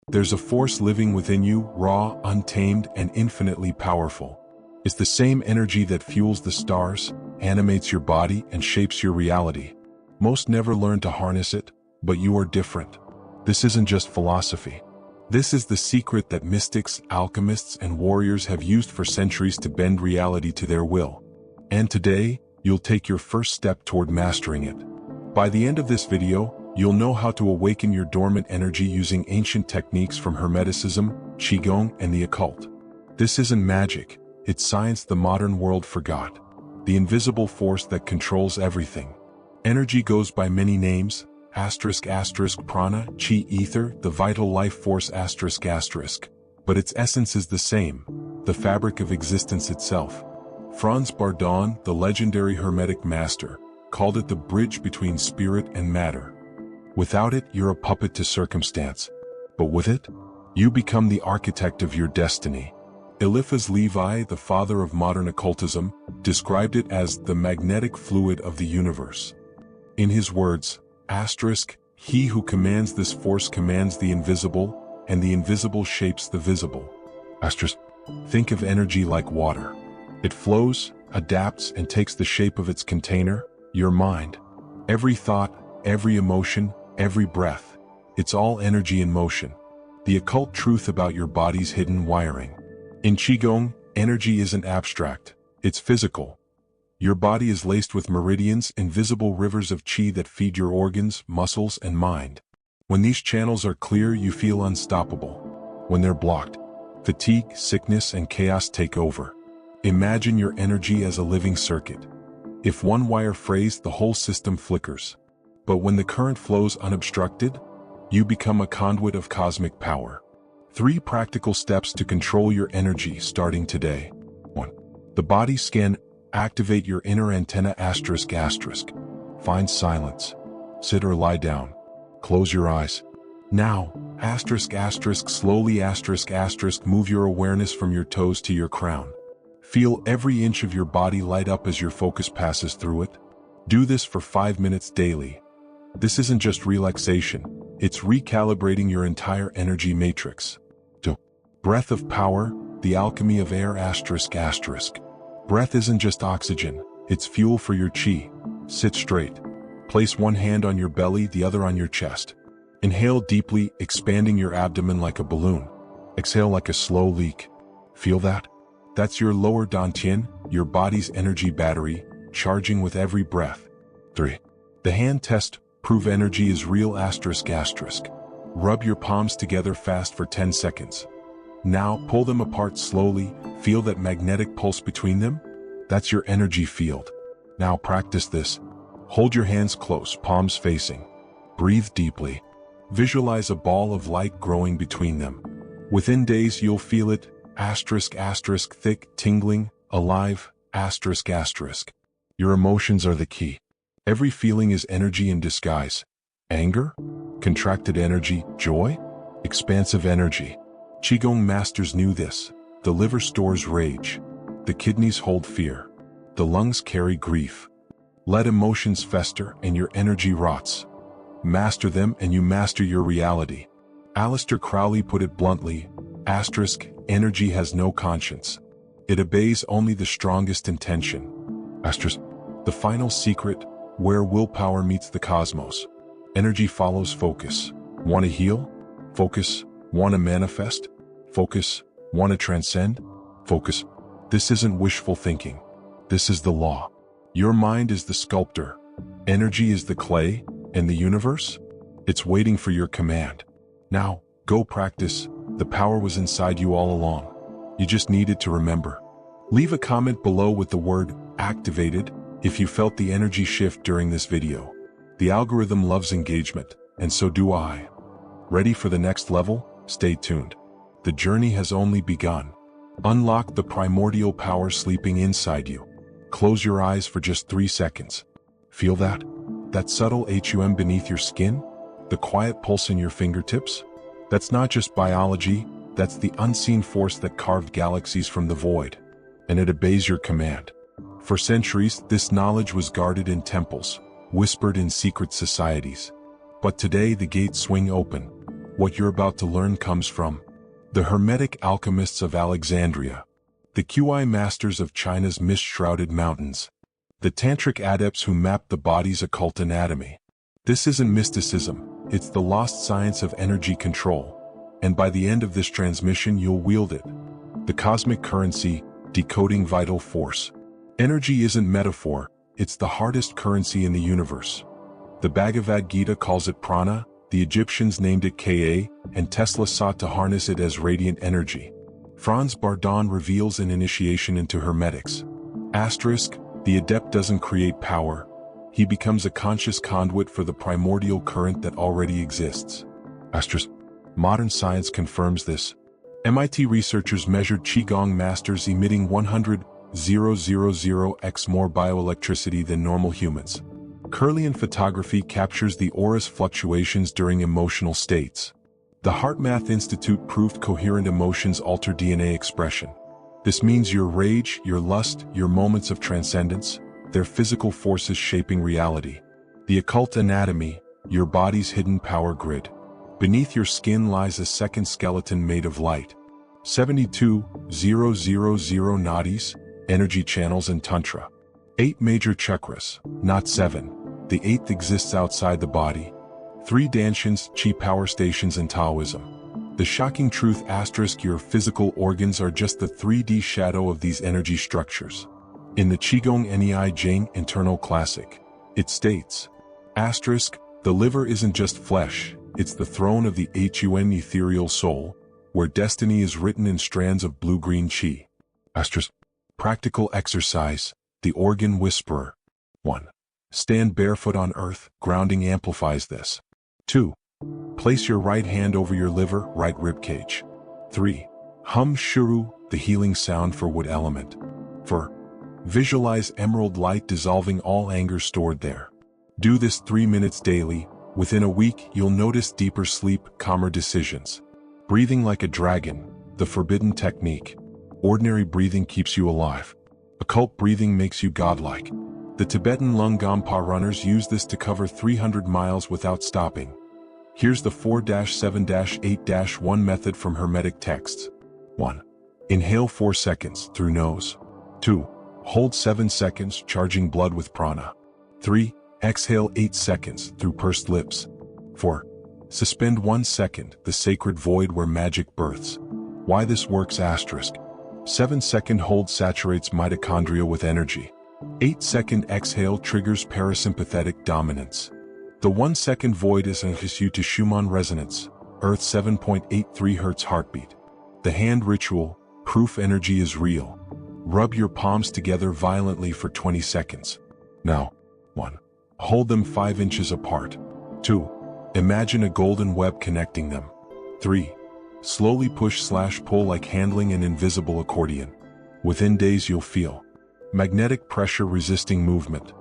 There's a force living within you, raw, untamed, and infinitely powerful. It's the same energy that fuels the stars, animates your body, and shapes your reality. Most never learn to harness it, but you are different. This isn't just philosophy. This is the secret that mystics, alchemists, and warriors have used for centuries to bend reality to their will. And today, you'll take your first step toward mastering it. By the end of this video, you'll know how to awaken your dormant energy using ancient techniques from Hermeticism, Qigong, and the occult. This isn't magic, it's science the modern world forgot. The invisible force that controls everything. Energy goes by many names, prana, chi, ether, the vital life force, but its essence is the same, the fabric of existence itself. Franz Bardon, the legendary Hermetic master, called it the bridge between spirit and matter. Without it, you're a puppet to circumstance. But with it, you become the architect of your destiny. Eliphas Levi, the father of modern occultism, described it as the magnetic fluid of the universe. In his words, he who commands this force commands the invisible, and the invisible shapes the visible. Think of energy like water. It flows, adapts, and takes the shape of its container, your mind. Every thought, every emotion, every breath, it's all energy in motion. The occult truth about your body's hidden wiring. In Qigong, energy isn't abstract, it's physical. Your body is laced with meridians, invisible rivers of qi that feed your organs, muscles, and mind. When these channels are clear, you feel unstoppable. When they're blocked, fatigue, sickness, and chaos take over. Imagine your energy as a living circuit. If one wire frays, the whole system flickers. But when the current flows unobstructed, you become a conduit of cosmic power. 3 practical steps to control your energy starting today. 1. The body scan. Activate your inner antenna. Find silence. Sit or lie down. Close your eyes. Now, slowly move your awareness from your toes to your crown. Feel every inch of your body light up as your focus passes through it. Do this for 5 minutes daily. This isn't just relaxation, it's recalibrating your entire energy matrix. 2. Breath of power, the alchemy of air. Breath isn't just oxygen, it's fuel for your qi. Sit straight. Place one hand on your belly, the other on your chest. Inhale deeply, expanding your abdomen like a balloon. Exhale like a slow leak. Feel that? That's your lower dantian, your body's energy battery, charging with every breath. 3. The hand test, prove energy is real. Rub your palms together fast for 10 seconds. Now, pull them apart slowly, feel that magnetic pulse between them? That's your energy field. Now practice this. Hold your hands close, palms facing. Breathe deeply. Visualize a ball of light growing between them. Within days you'll feel it, thick, tingling, alive, Your emotions are the key. Every feeling is energy in disguise. Anger? Contracted energy. Joy? Expansive energy. Qigong masters knew this. The liver stores rage. The kidneys hold fear. The lungs carry grief. Let emotions fester and your energy rots. Master them and you master your reality. Aleister Crowley put it bluntly, energy has no conscience. It obeys only the strongest intention. The final secret, where willpower meets the cosmos. Energy follows focus. Want to heal? Focus. Want to manifest? Focus. Want to transcend? Focus. This isn't wishful thinking. This is the law. Your mind is the sculptor. Energy is the clay, and the universe? It's waiting for your command. Now, go practice. The power was inside you all along. You just needed to remember. Leave a comment below with the word activated if you felt the energy shift during this video. The algorithm loves engagement, and so do I. Ready for the next level? Stay tuned. The journey has only begun. Unlock the primordial power sleeping inside you. Close your eyes for just 3 seconds. Feel that? That subtle hum beneath your skin? The quiet pulse in your fingertips? That's not just biology, that's the unseen force that carved galaxies from the void. And it obeys your command. For centuries, this knowledge was guarded in temples, whispered in secret societies. But today the gates swing open. What you're about to learn comes from the Hermetic alchemists of Alexandria, the QI masters of China's mist-shrouded mountains, the tantric adepts who mapped the body's occult anatomy. This isn't mysticism, it's the lost science of energy control. And by the end of this transmission you'll wield it. The cosmic currency, decoding vital force. Energy isn't metaphor, it's the hardest currency in the universe. The Bhagavad Gita calls it prana, the Egyptians named it Ka, and Tesla sought to harness it as radiant energy. Franz Bardon reveals an initiation into Hermetics. Asterisk, the adept doesn't create power, he becomes a conscious conduit for the primordial current that already exists. Asterisk, modern science confirms this. MIT researchers measured Qigong masters emitting 100,000x more bioelectricity than normal humans. Kirlian photography captures the aura's fluctuations during emotional states. The HeartMath Institute proved coherent emotions alter DNA expression. This means your rage, your lust, your moments of transcendence, they're physical forces shaping reality. The occult anatomy, your body's hidden power grid. Beneath your skin lies a second skeleton made of light. 72,000 nadis, energy channels and tantra. 8 major chakras, not 7. The 8th exists outside the body. 3 danshans, chi power stations and Taoism. The shocking truth asterisk your physical organs are just the 3D shadow of these energy structures. In the Qigong Nei Jing Internal Classic, it states, asterisk, the liver isn't just flesh, it's the throne of the Hun ethereal soul, where destiny is written in strands of blue-green qi. Asterisk, practical exercise, the organ whisperer. 1. Stand barefoot on earth, grounding amplifies this. 2. Place your right hand over your liver, right ribcage. 3. Hum shuru, the healing sound for wood element. 4. Visualize emerald light dissolving all anger stored there. Do this 3 minutes daily. Within a week, you'll notice deeper sleep, calmer decisions. Breathing like a dragon, the forbidden technique. Ordinary breathing keeps you alive. Occult breathing makes you godlike. The Tibetan Lung Gampa runners use this to cover 300 miles without stopping. Here's the 4-7-8-1 method from Hermetic texts. 1. Inhale 4 seconds through nose. 2. Hold 7 seconds, charging blood with prana. 3. Exhale 8 seconds through pursed lips. 4. Suspend 1 second, the sacred void where magic births. Why this works asterisk. 7-second hold saturates mitochondria with energy. 8-second exhale triggers parasympathetic dominance. The 1-second void is you to Schumann resonance, Earth 7.83 Hz heartbeat. The hand ritual, proof energy is real. Rub your palms together violently for 20 seconds. Now, 1. Hold them 5 inches apart. 2. Imagine a golden web connecting them. 3. Slowly push/pull like handling an invisible accordion. Within days you'll feel magnetic pressure resisting movement.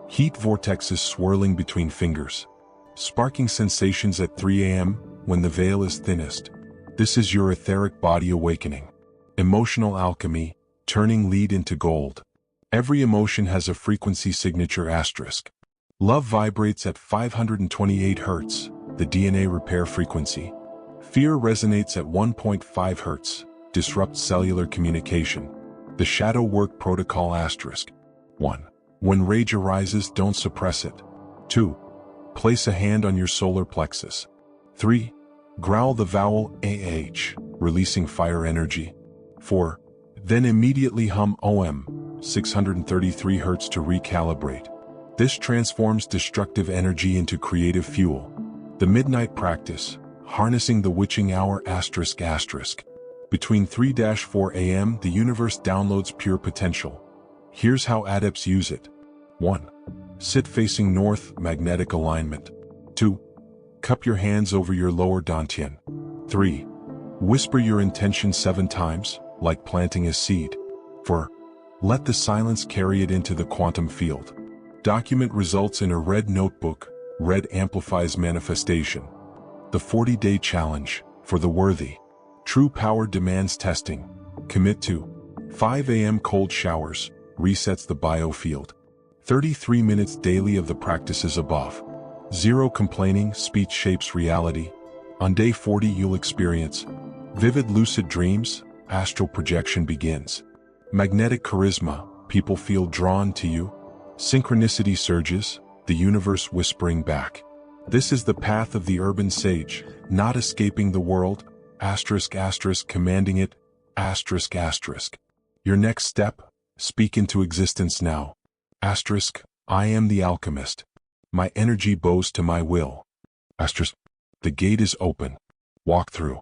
Heat vortexes swirling between fingers. Sparking sensations at 3 a.m. when the veil is thinnest. This is your etheric body awakening. Emotional alchemy, turning lead into gold. Every emotion has a frequency signature asterisk. Love vibrates at 528 Hz, the DNA repair frequency. Fear resonates at 1.5 Hz, disrupts cellular communication. The shadow work protocol asterisk. 1. When rage arises, don't suppress it. 2. Place a hand on your solar plexus. 3. Growl the vowel AH, releasing fire energy. 4. Then immediately hum OM, 633 Hz to recalibrate. This transforms destructive energy into creative fuel. The midnight practice, harnessing the witching hour asterisk. Between 3-4 a.m. the universe downloads pure potential. Here's how adepts use it. 1. Sit facing north, magnetic alignment. 2. Cup your hands over your lower dantian. 3. Whisper your intention 7 times, like planting a seed. 4. Let the silence carry it into the quantum field. Document results in a red notebook. Red amplifies manifestation. The 40-day challenge, for the worthy. True power demands testing. Commit to 5 a.m. cold showers, resets the biofield. 33 minutes daily of the practices above. 0 complaining, speech shapes reality. On day 40 you'll experience vivid lucid dreams, astral projection begins. Magnetic charisma, people feel drawn to you. Synchronicity surges, the universe whispering back. This is the path of the urban sage, not escaping the world, asterisk asterisk commanding it, asterisk asterisk. Your next step, speak into existence now. Asterisk, I am the alchemist. My energy bows to my will. Asterisk, the gate is open. Walk through.